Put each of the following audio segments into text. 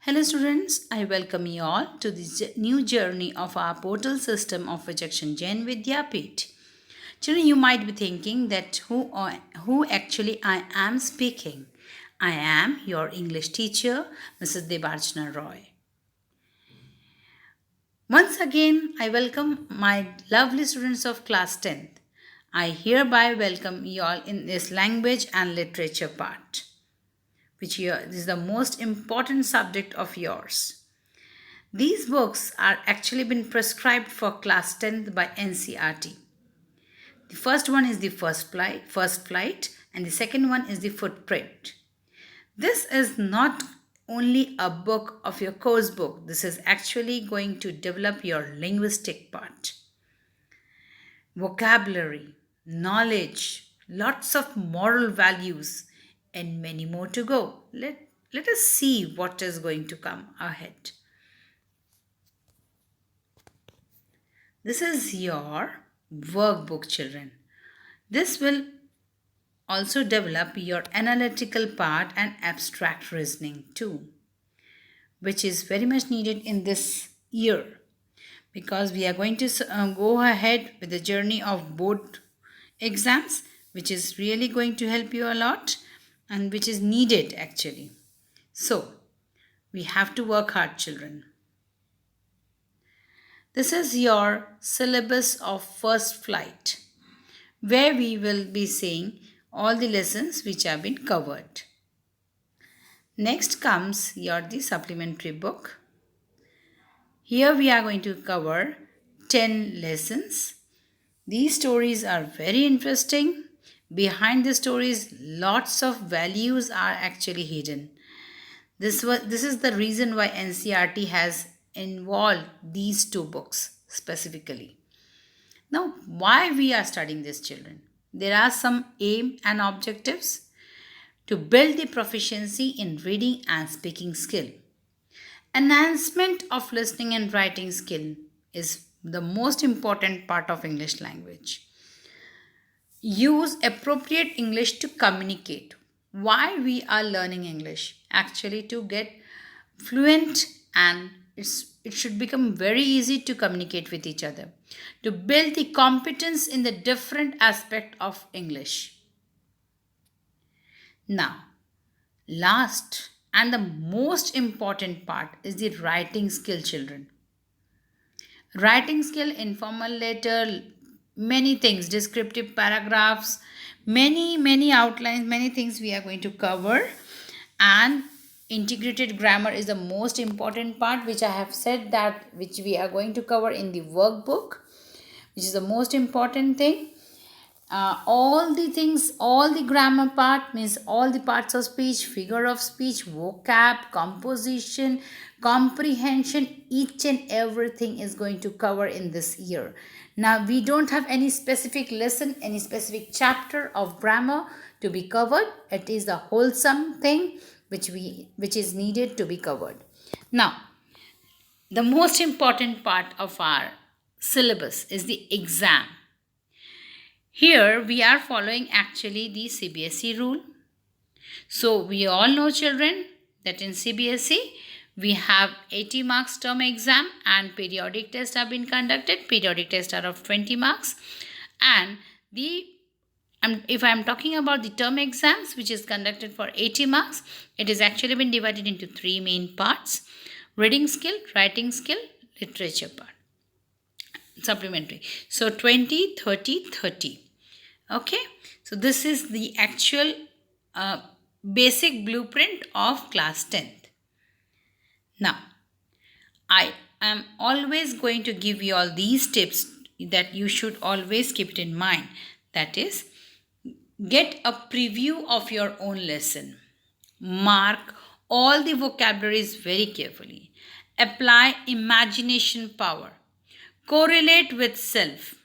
Hello students, I welcome you all to this new journey of our portal system of Vijakshan Jain Vidyapeeth. Children, you might be thinking that who actually I am speaking. I am your English teacher, Mrs. Debarchana Roy. Once again, I welcome my lovely students of class 10th. I hereby welcome you all in this language and literature part, this is the most important subject of yours. These books are actually been prescribed for class 10th by NCERT. The first one is the first flight, and the second one is the footprint. This is not only a book of your course book. This is actually going to develop your linguistic part. Vocabulary, knowledge, lots of moral values, and many more to go. Let us see what is going to come ahead. This is your workbook, children. This will also develop your analytical part and abstract reasoning too, which is very much needed in this year because we are going to go ahead with the journey of board exams, which is really going to help you a lot and which is needed actually. So, we have to work hard, children. This is your syllabus of first flight, where we will be seeing all the lessons which have been covered. Next comes the supplementary book. Here we are going to cover 10 lessons. These stories are very interesting. Behind the stories, lots of values are actually hidden. This is the reason why NCERT has involved these two books specifically. Now, why we are studying this, children? There are some aim and objectives to build the proficiency in reading and speaking skill. Enhancement of listening and writing skill is the most important part of English language. Use appropriate English to communicate. Why we are learning English? Actually to get fluent and it should become very easy to communicate with each other. To build the competence in the different aspect of English. Now, last and the most important part is the writing skill, children. Writing skill, informal letter, many things, descriptive paragraphs, many outlines, many things we are going to cover. And integrated grammar is the most important part, which I have said that which we are going to cover in the workbook, which is the most important thing. All the things, all the grammar part means all the parts of speech, figure of speech, vocab, composition, comprehension, each and everything is going to cover in this year. Now we don't have any specific lesson, any specific chapter of grammar to be covered. It is a wholesome thing which is needed to be covered. Now, the most important part of our syllabus is the exam. Here we are following actually the CBSE rule. So we all know, children, that in CBSE we have 80 marks term exam and periodic tests have been conducted. Periodic tests are of 20 marks. And if I am talking about the term exams, which is conducted for 80 marks, it is actually been divided into three main parts: reading skill, writing skill, literature part. Supplementary. So 20, 30, 30. Okay. So this is the actual basic blueprint of class 10th. Now, I am always going to give you all these tips that you should always keep it in mind. That is, get a preview of your own lesson. Mark all the vocabularies very carefully. Apply imagination power. Correlate with self.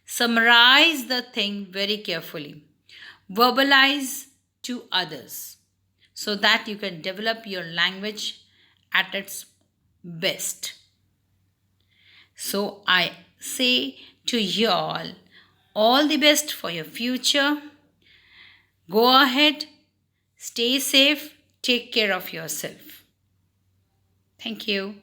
Summarize the thing very carefully. Verbalize to others so that you can develop your language at its best. So I say to you all the best for your future. Go ahead, stay safe, take care of yourself. Thank you.